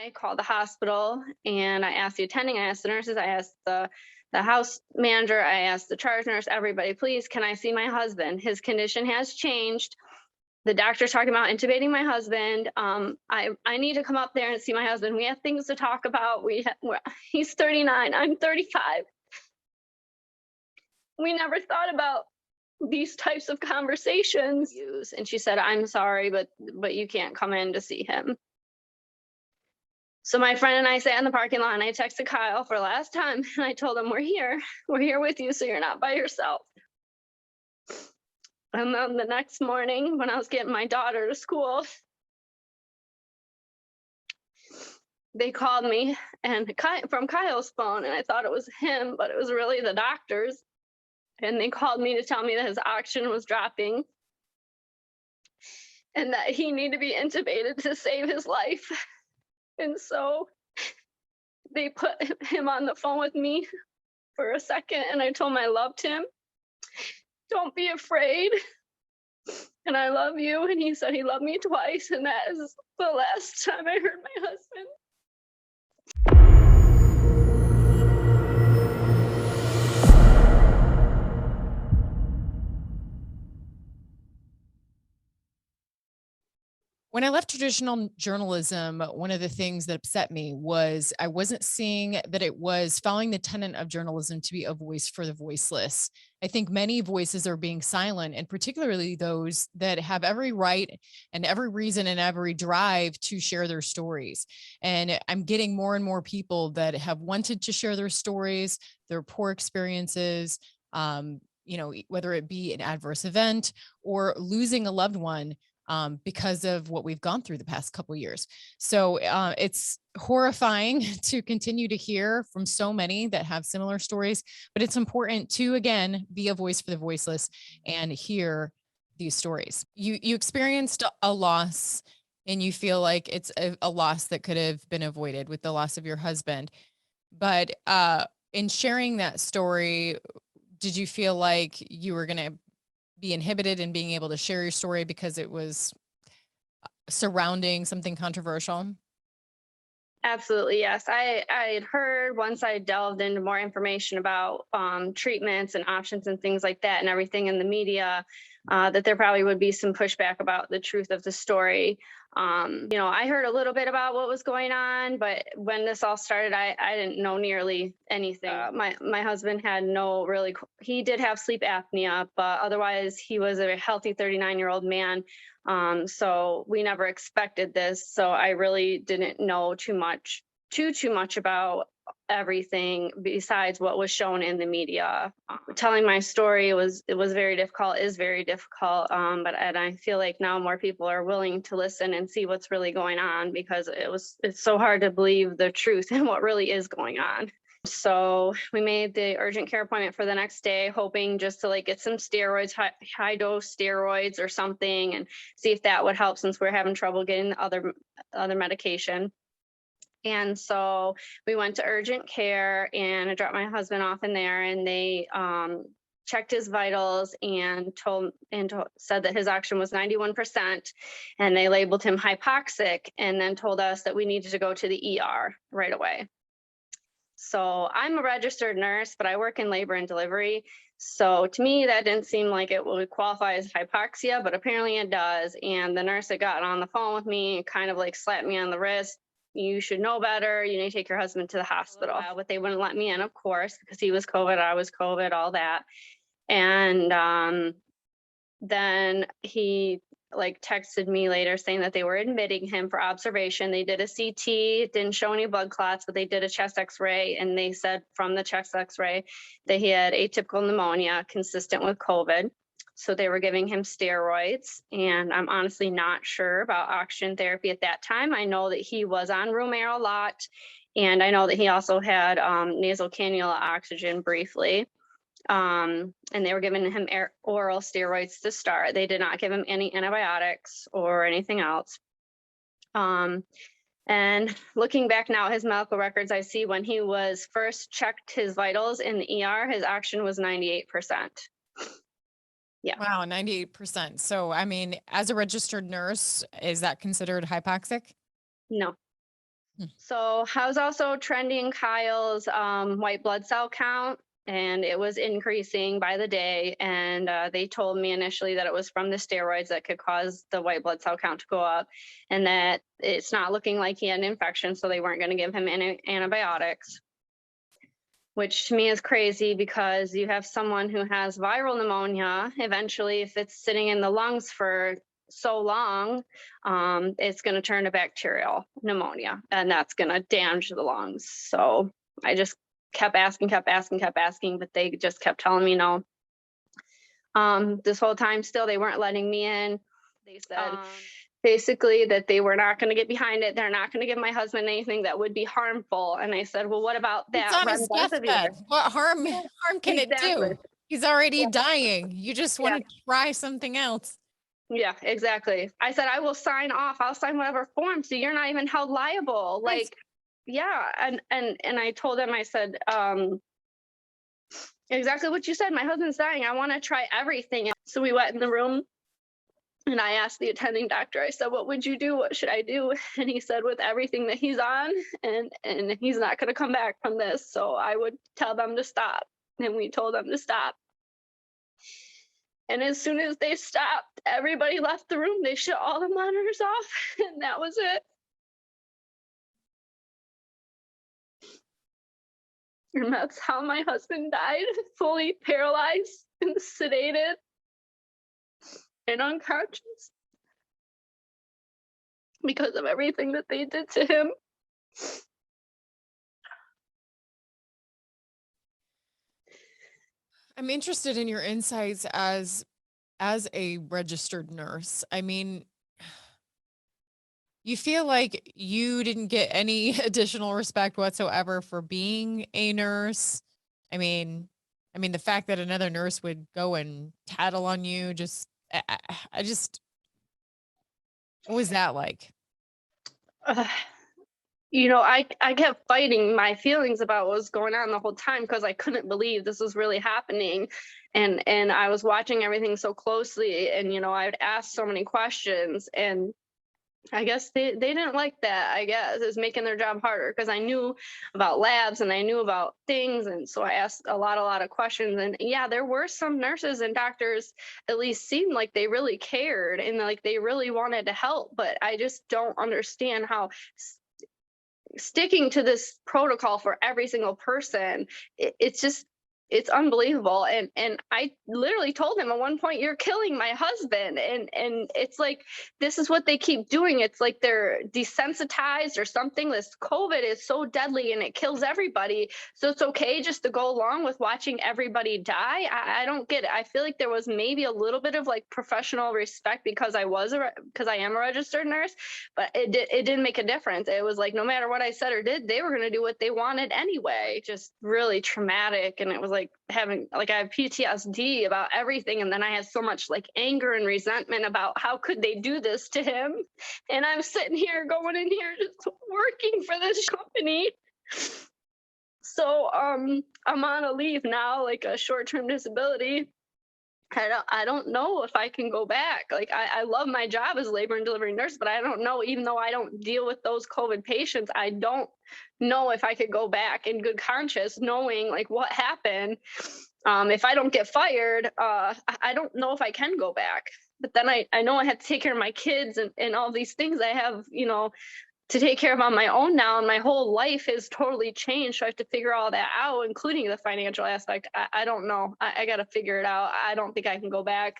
I called the hospital and I asked the attending, I asked the nurses, I asked the house manager, I asked the charge nurse, everybody, please, can I see my husband? His condition has changed. The doctor's talking about intubating my husband. I need to come up there and see my husband. We have things to talk about. He's 39, I'm 35. We never thought about these types of conversations. And she said, I'm sorry, but you can't come in to see him. So my friend and I sat in the parking lot and I texted Kyle for the last time and I told him, we're here with you, so you're not by yourself. And then the next morning when I was getting my daughter to school, they called me and from Kyle's phone, and I thought it was him, but it was really the doctors. And they called me to tell me that his oxygen was dropping and that he needed to be intubated to save his life. And so they put him on the phone with me for a second, and I told him I loved him. Don't be afraid, and I love you. And he said he loved me twice, and that is the last time I heard my husband. When I left traditional journalism, one of the things that upset me was I wasn't seeing that it was following the tenet of journalism to be a voice for the voiceless. I think many voices are being silent, and particularly those that have every right and every reason and every drive to share their stories. And I'm getting more and more people that have wanted to share their stories, their poor experiences, whether it be an adverse event or losing a loved one, because of what we've gone through the past couple of years. So it's horrifying to continue to hear from so many that have similar stories, but it's important to, again, be a voice for the voiceless and hear these stories. You experienced a loss and you feel like it's a loss that could have been avoided with the loss of your husband. But in sharing that story, did you feel like you were going to be inhibited in being able to share your story because it was surrounding something controversial? Absolutely, yes. I had heard, once I delved into more information about treatments and options and things like that and everything in the media, that there probably would be some pushback about the truth of the story. I heard a little bit about what was going on, but when this all started, I didn't know nearly anything. My husband had he did have sleep apnea, but otherwise he was a healthy 39-year-old man. So we never expected this. So I really didn't know too much about everything besides what was shown in the media. Telling my story is very difficult. And I feel like now more people are willing to listen and see what's really going on, because it's so hard to believe the truth and what really is going on. So we made the urgent care appointment for the next day, hoping just to get some steroids, high dose steroids or something, and see if that would help, since we're having trouble getting the other medication. And so we went to urgent care and I dropped my husband off in there, and they checked his vitals and said that his oxygen was 91%, and they labeled him hypoxic, and then told us that we needed to go to the ER right away. So I'm a registered nurse, but I work in labor and delivery. So to me, that didn't seem like it would qualify as hypoxia, but apparently it does. And the nurse that got on the phone with me kind of slapped me on the wrist. You should know better. You need to take your husband to the hospital. But they wouldn't let me in, of course, because he was COVID, I was COVID, all that. And then he texted me later saying that they were admitting him for observation. They did a CT, it didn't show any blood clots, but they did a chest x-ray, and they said from the chest x-ray that he had atypical pneumonia consistent with COVID. So they were giving him steroids, and I'm honestly not sure about oxygen therapy at that time. I know that he was on room air a lot, and I know that he also had nasal cannula oxygen briefly. And they were giving him oral steroids to start. They did not give him any antibiotics or anything else. And looking back now at his medical records, I see when he was first checked his vitals in the ER, his oxygen was 98%. Yeah. Wow, 98%. So, I mean, as a registered nurse, is that considered hypoxic? No. So I was also trending Kyle's white blood cell count, and it was increasing by the day. And they told me initially that it was from the steroids that could cause the white blood cell count to go up, and that it's not looking like he had an infection, so they weren't going to give him any antibiotics. Which to me is crazy because you have someone who has viral pneumonia. Eventually, if it's sitting in the lungs for so long, it's going to turn to bacterial pneumonia, and that's going to damage the lungs. So I just kept asking, but they just kept telling me no. This whole time still, they weren't letting me in. They said basically that they were not going to get behind it. They're not going to give my husband anything that would be harmful. And I said, well, what about It's that on his deathbed. What harm can it Exactly. do? He's already dying. You just want Yeah. to try something else. Yeah, exactly. I said, I will sign off. I'll sign whatever form. So you're not even held liable. Right. Like, yeah. And I told him, I said, exactly what you said. My husband's dying. I want to try everything. So we went in the room and I asked the attending doctor, I said, what would you do? What should I do? And he said, with everything that he's on, and he's not going to come back from this. So I would tell them to stop. And we told them to stop. And as soon as they stopped, everybody left the room. They shut all the monitors off, and that was it. And that's how my husband died, fully paralyzed and sedated and unconscious because of everything that they did to him. I'm interested in your insights as a registered nurse. I mean, you feel like you didn't get any additional respect whatsoever for being a nurse. I mean, the fact that another nurse would go and tattle on you, I just, what was that like? I kept fighting my feelings about what was going on the whole time because I couldn't believe this was really happening. And I was watching everything so closely, and I'd ask so many questions, and I guess they didn't like that. I guess it was making their job harder because I knew about labs and I knew about things, and so I asked a lot of questions. And yeah, there were some nurses and doctors at least seemed like they really cared and like they really wanted to help, but I just don't understand how sticking to this protocol for every single person, it's unbelievable. And I literally told him at one point, you're killing my husband. And it's like, this is what they keep doing. It's like they're desensitized or something. This COVID is so deadly and it kills everybody. So it's okay just to go along with watching everybody die. I don't get it. I feel like there was maybe a little bit of like professional respect because I am a registered nurse, but it didn't make a difference. It was like, no matter what I said or did, they were going to do what they wanted anyway. Just really traumatic. And it was like I have PTSD about everything. And then I had so much like anger and resentment about how could they do this to him? And I'm sitting here going in here just working for this company. So I'm on a leave now, like a short-term disability. I don't know if I can go back. Like I love my job as labor and delivery nurse, but I don't know, even though I don't deal with those COVID patients, I don't know if I could go back in good conscience, knowing like what happened. If I don't get fired, I don't know if I can go back. But then I know I have to take care of my kids and all these things I have, to take care of on my own now, and my whole life has totally changed. So I have to figure all that out, including the financial aspect. I don't know. I got to figure it out. I don't think I can go back.